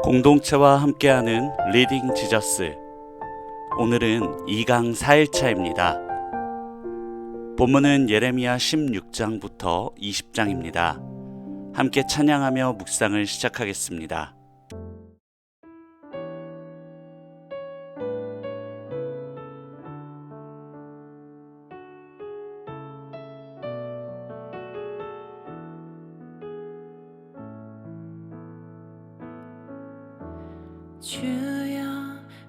공동체와 함께하는 리딩 지저스. 오늘은 2강 4일차입니다. 본문은 예레미야 16장부터 20장입니다. 함께 찬양하며 묵상을 시작하겠습니다. 주여,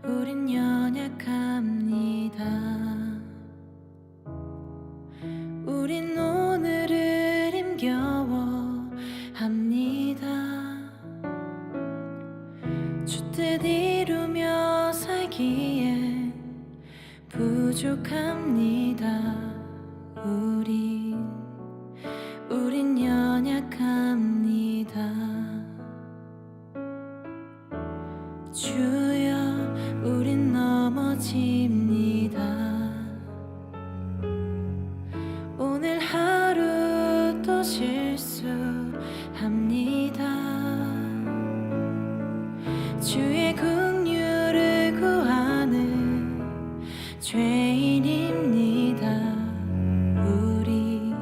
우린 연약합니다. 우린 오늘을 힘겨워합니다. 주 뜻 이루며 살기엔 부족합니다. 우린 연약합니다. 주여, 우린 넘어집니다. 오늘 하루 또 실수합니다. 주의 긍휼을 구하는 죄인입니다. 우리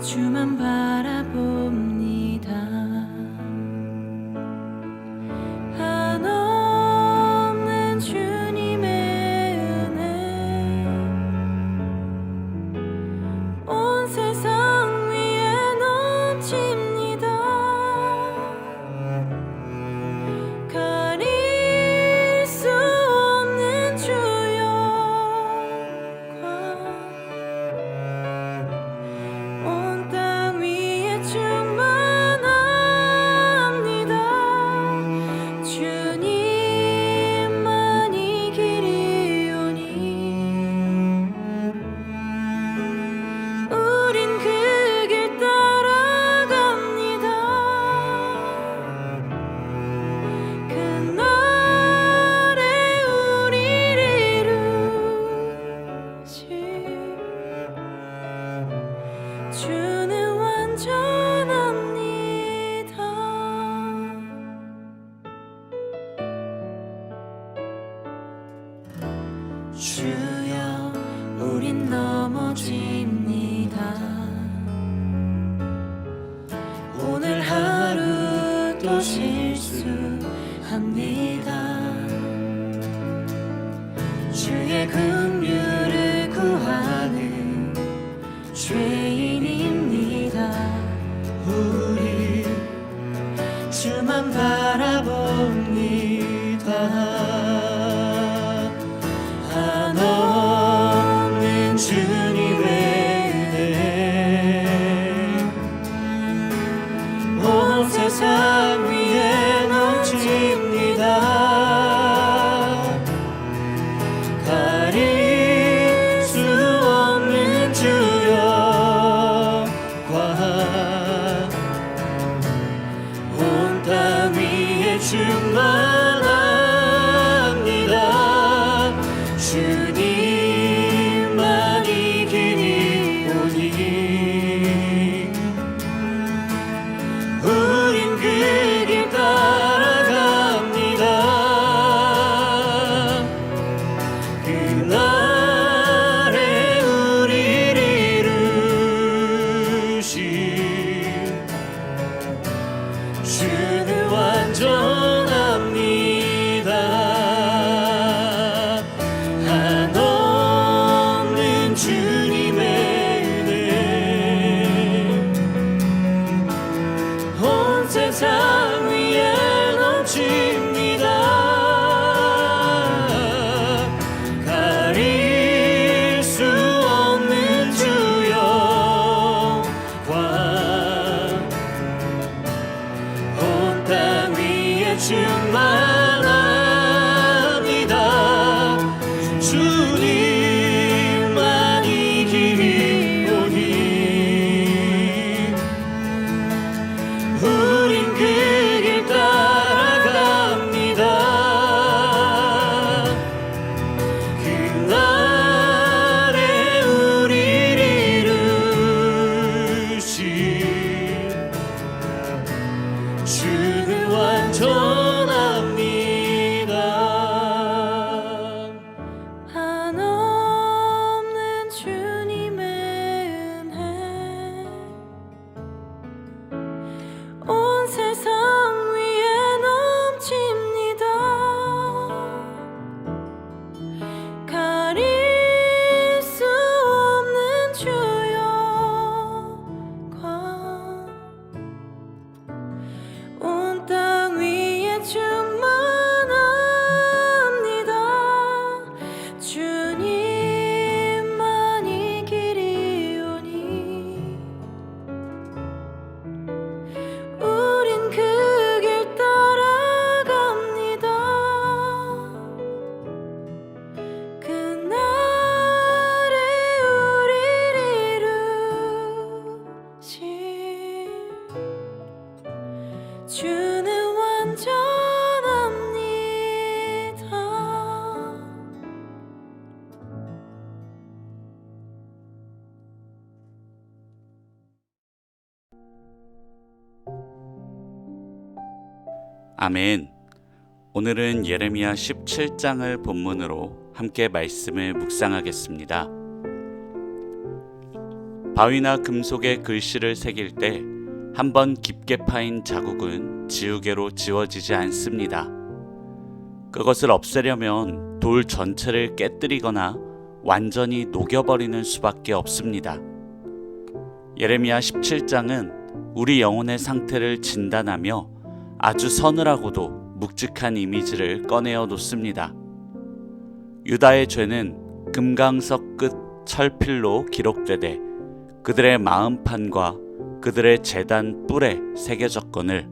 주만 바라봅니다. 한없는 주님의 은혜 온 세상 위에 넘칩니다. 가릴 수 없는 주여 온 땅 위에 충만합니다. 주님만이 길이오니 우린 그 길 따라갑니다. 그날에 우리를 이루실 주는 완전합니다. 주여, 우린 넘어집니다. 오늘 하루 또 실수합니다. 주의 긍휼을 구하는 죄인입니다. 우리 주만 바라봅니다. 한없는 주님의 은혜 온 세상 위에 넘칩니다. 가릴 수 없는 주여 온 땅 위에 충만합니다. 주님만이 길이오니 우린 그 길 따라갑니다. 그날에 우리를 이루실 주는 완전합니다. 한없는 주님의 은혜 온 세상 위에 넘칩니다. 가릴 수 없는 주여 온 땅 위에 충만합니다. 주님만이 길이오니 우린 그 길 따라갑니다. 그날에 우리를 이루실 주는 완전 주는 완전합니다. 아멘. 오늘은 예레미야 17장을 본문으로 함께 말씀을 묵상하겠습니다. 바위나 금속에 글씨를 새길 때 한번 깊게 파인 자국은 지우개로 지워지지 않습니다. 그것을 없애려면 돌 전체를 깨뜨리거나 완전히 녹여버리는 수밖에 없습니다. 예레미야 17장은 우리 영혼의 상태를 진단하며 아주 서늘하고도 묵직한 이미지를 꺼내어 놓습니다. 유다의 죄는 금강석 끝 철필로 기록되되 그들의 마음판과 그들의 제단 뿔에 새겨졌거늘.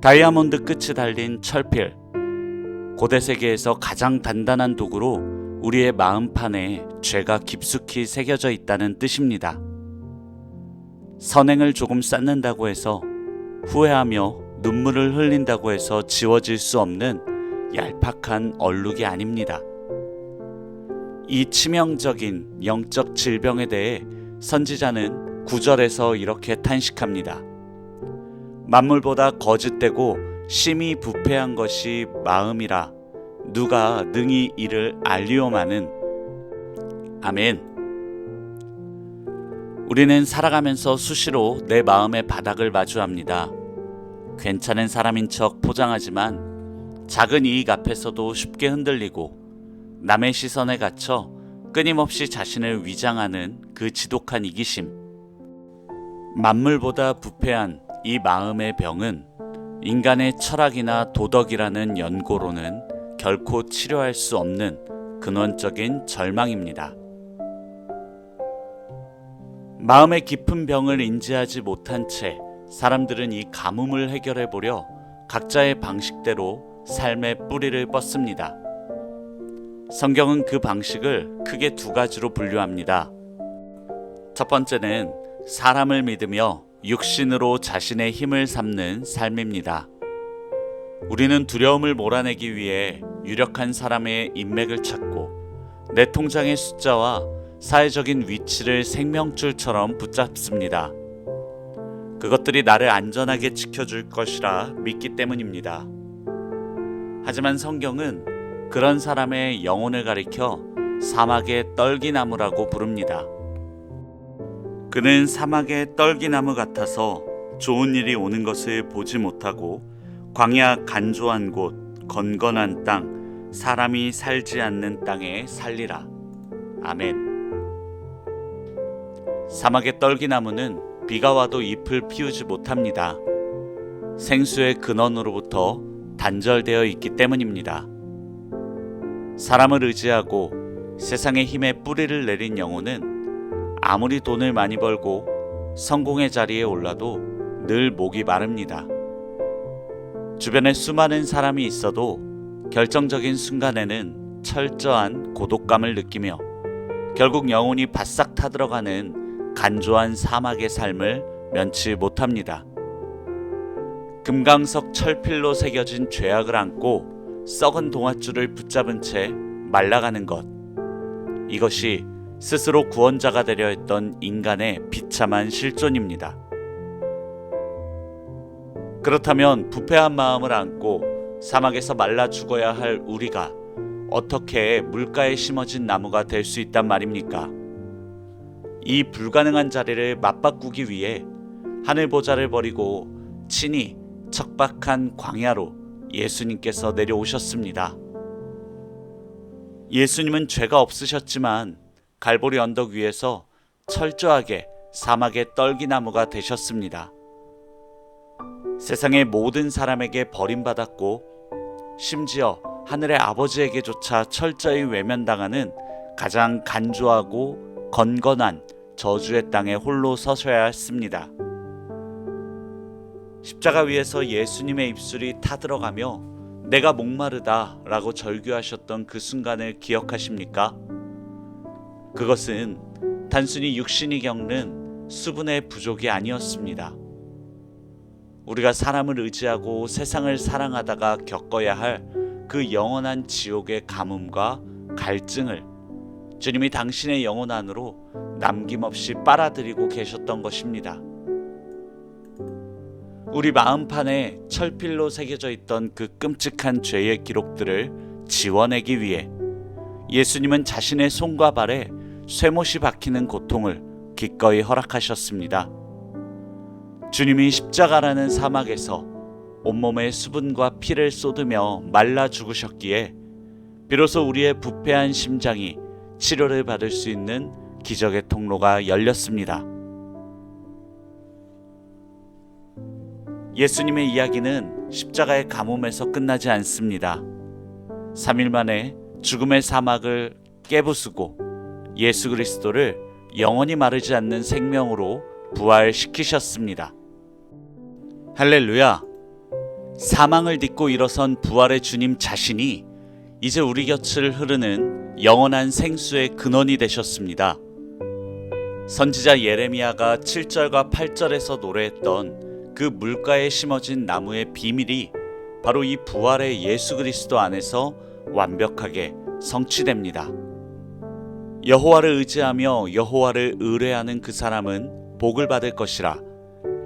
다이아몬드 끝이 달린 철필, 고대 세계에서 가장 단단한 도구로 우리의 마음판에 죄가 깊숙이 새겨져 있다는 뜻입니다. 선행을 조금 쌓는다고 해서 후회하며 눈물을 흘린다고 해서 지워질 수 없는 얄팍한 얼룩이 아닙니다. 이 치명적인 영적 질병에 대해 선지자는 9절에서 이렇게 탄식합니다. 만물보다 거짓되고 심히 부패한 것이 마음이라 누가 능히 이를 알리오마는. 아멘. 우리는 살아가면서 수시로 내 마음의 바닥을 마주합니다. 괜찮은 사람인 척 포장하지만 작은 이익 앞에서도 쉽게 흔들리고 남의 시선에 갇혀 끊임없이 자신을 위장하는 그 지독한 이기심. 만물보다 부패한 이 마음의 병은 인간의 철학이나 도덕이라는 연고로는 결코 치료할 수 없는 근원적인 절망입니다. 마음의 깊은 병을 인지하지 못한 채 사람들은 이 가뭄을 해결해 보려 각자의 방식대로 삶의 뿌리를 뻗습니다. 성경은 그 방식을 크게 두 가지로 분류합니다. 첫 번째는 사람을 믿으며 육신으로 자신의 힘을 삼는 삶입니다. 우리는 두려움을 몰아내기 위해 유력한 사람의 인맥을 찾고 내 통장의 숫자와 사회적인 위치를 생명줄처럼 붙잡습니다. 그것들이 나를 안전하게 지켜줄 것이라 믿기 때문입니다. 하지만 성경은 그런 사람의 영혼을 가리켜 사막의 떨기나무라고 부릅니다. 그는 사막의 떨기나무 같아서 좋은 일이 오는 것을 보지 못하고 광야 간조한 곳, 건건한 땅, 사람이 살지 않는 땅에 살리라. 아멘. 사막의 떨기나무는 비가 와도 잎을 피우지 못합니다. 생수의 근원으로부터 단절되어 있기 때문입니다. 사람을 의지하고 세상의 힘에 뿌리를 내린 영혼은 아무리 돈을 많이 벌고 성공의 자리에 올라도 늘 목이 마릅니다. 주변에 수많은 사람이 있어도 결정적인 순간에는 철저한 고독감을 느끼며 결국 영혼이 바싹 타들어가는 간조한 사막의 삶을 면치 못합니다. 금강석 철필로 새겨진 죄악을 안고 썩은 동아줄을 붙잡은 채 말라가는 것. 이것이 스스로 구원자가 되려 했던 인간의 비참한 실존입니다. 그렇다면 부패한 마음을 안고 사막에서 말라 죽어야 할 우리가 어떻게 물가에 심어진 나무가 될 수 있단 말입니까? 이 불가능한 자리를 맞바꾸기 위해 하늘 보좌를 버리고 친히 척박한 광야로 예수님께서 내려오셨습니다. 예수님은 죄가 없으셨지만 갈보리 언덕 위에서 철저하게 사막의 떨기나무가 되셨습니다. 세상의 모든 사람에게 버림받았고 심지어 하늘의 아버지에게조차 철저히 외면당하는 가장 간조하고 건건한 저주의 땅에 홀로 서셔야 했습니다. 십자가 위에서 예수님의 입술이 타들어가며 내가 목마르다 라고 절규하셨던 그 순간을 기억하십니까? 그것은 단순히 육신이 겪는 수분의 부족이 아니었습니다. 우리가 사람을 의지하고 세상을 사랑하다가 겪어야 할 그 영원한 지옥의 가뭄과 갈증을 주님이 당신의 영혼 안으로 남김없이 빨아들이고 계셨던 것입니다. 우리 마음판에 철필로 새겨져 있던 그 끔찍한 죄의 기록들을 지워내기 위해 예수님은 자신의 손과 발에 쇠못이 박히는 고통을 기꺼이 허락하셨습니다. 주님이 십자가라는 사막에서 온몸에 수분과 피를 쏟으며 말라 죽으셨기에 비로소 우리의 부패한 심장이 치료를 받을 수 있는 기적의 통로가 열렸습니다. 예수님의 이야기는 십자가의 가뭄에서 끝나지 않습니다. 3일 만에 죽음의 사막을 깨부수고 예수 그리스도를 영원히 마르지 않는 생명으로 부활시키셨습니다. 할렐루야! 사망을 딛고 일어선 부활의 주님 자신이 이제 우리 곁을 흐르는 영원한 생수의 근원이 되셨습니다. 선지자 예레미야가 7절과 8절에서 노래했던 그 물가에 심어진 나무의 비밀이 바로 이 부활의 예수 그리스도 안에서 완벽하게 성취됩니다. 여호와를 의지하며 여호와를 의뢰하는 그 사람은 복을 받을 것이라.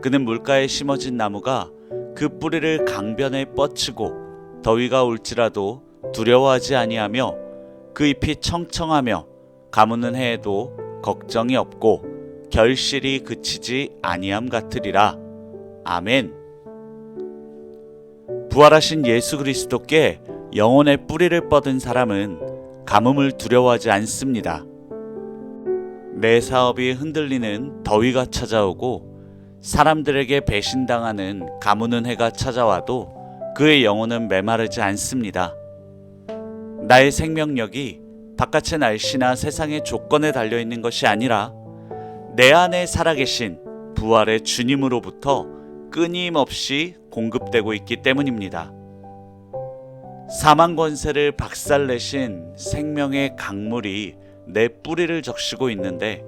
그는 물가에 심어진 나무가 그 뿌리를 강변에 뻗치고 더위가 올지라도 두려워하지 아니하며 그 잎이 청청하며 가무는 해에도 걱정이 없고 결실이 그치지 아니함 같으리라. 아멘. 부활하신 예수 그리스도께 영혼의 뿌리를 뻗은 사람은 가뭄을 두려워하지 않습니다. 내 사업이 흔들리는 더위가 찾아오고 사람들에게 배신당하는 가무는 해가 찾아와도 그의 영혼은 메마르지 않습니다. 나의 생명력이 바깥의 날씨나 세상의 조건에 달려있는 것이 아니라 내 안에 살아계신 부활의 주님으로부터 끊임없이 공급되고 있기 때문입니다. 사망 권세를 박살내신 생명의 강물이 내 뿌리를 적시고 있는데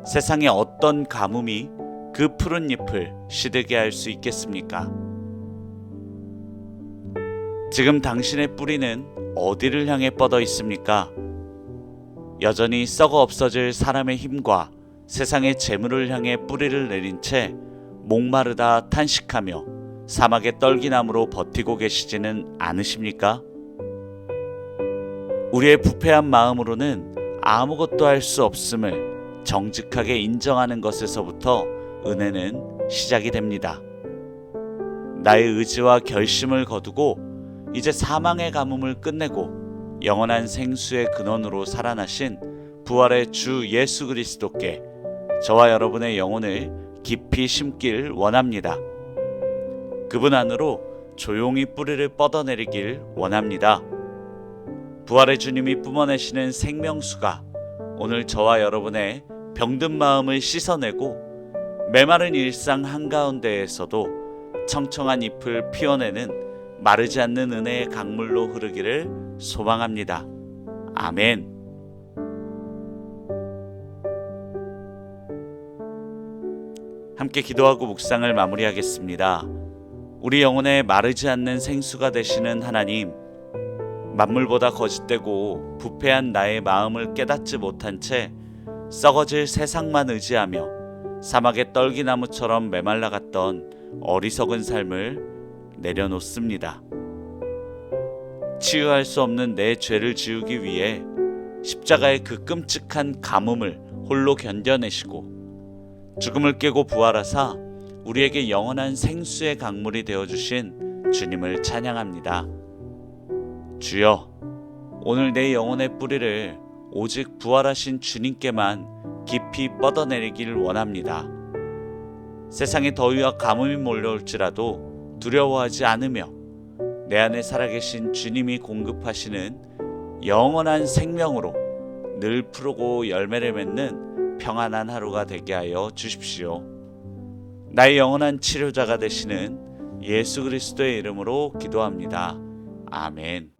세상의 어떤 가뭄이 그 푸른 잎을 시들게 할 수 있겠습니까? 지금 당신의 뿌리는 어디를 향해 뻗어 있습니까? 여전히 썩어 없어질 사람의 힘과 세상의 재물을 향해 뿌리를 내린 채 목마르다 탄식하며 사막의 떨기나무로 버티고 계시지는 않으십니까? 우리의 부패한 마음으로는 아무것도 할 수 없음을 정직하게 인정하는 것에서부터 은혜는 시작이 됩니다. 나의 의지와 결심을 거두고 이제 사망의 가뭄을 끝내고 영원한 생수의 근원으로 살아나신 부활의 주 예수 그리스도께 저와 여러분의 영혼을 깊이 심길 원합니다. 그분 안으로 조용히 뿌리를 뻗어내리길 원합니다. 부활의 주님이 뿜어내시는 생명수가 오늘 저와 여러분의 병든 마음을 씻어내고 메마른 일상 한가운데에서도 청청한 잎을 피워내는 마르지 않는 은혜의 강물로 흐르기를 소망합니다. 아멘. 함께 기도하고 묵상을 마무리하겠습니다. 우리 영혼에 마르지 않는 생수가 되시는 하나님, 만물보다 거짓되고 부패한 나의 마음을 깨닫지 못한 채 썩어질 세상만 의지하며 사막의 떨기나무처럼 메말라갔던 어리석은 삶을 내려놓습니다. 치유할 수 없는 내 죄를 지우기 위해 십자가의 그 끔찍한 가뭄을 홀로 견뎌내시고 죽음을 깨고 부활하사 우리에게 영원한 생수의 강물이 되어주신 주님을 찬양합니다. 주여, 오늘 내 영혼의 뿌리를 오직 부활하신 주님께만 깊이 뻗어내리길 원합니다. 세상의 더위와 가뭄이 몰려올지라도 두려워하지 않으며 내 안에 살아계신 주님이 공급하시는 영원한 생명으로 늘 푸르고 열매를 맺는 평안한 하루가 되게 하여 주십시오. 나의 영원한 치료자가 되시는 예수 그리스도의 이름으로 기도합니다. 아멘.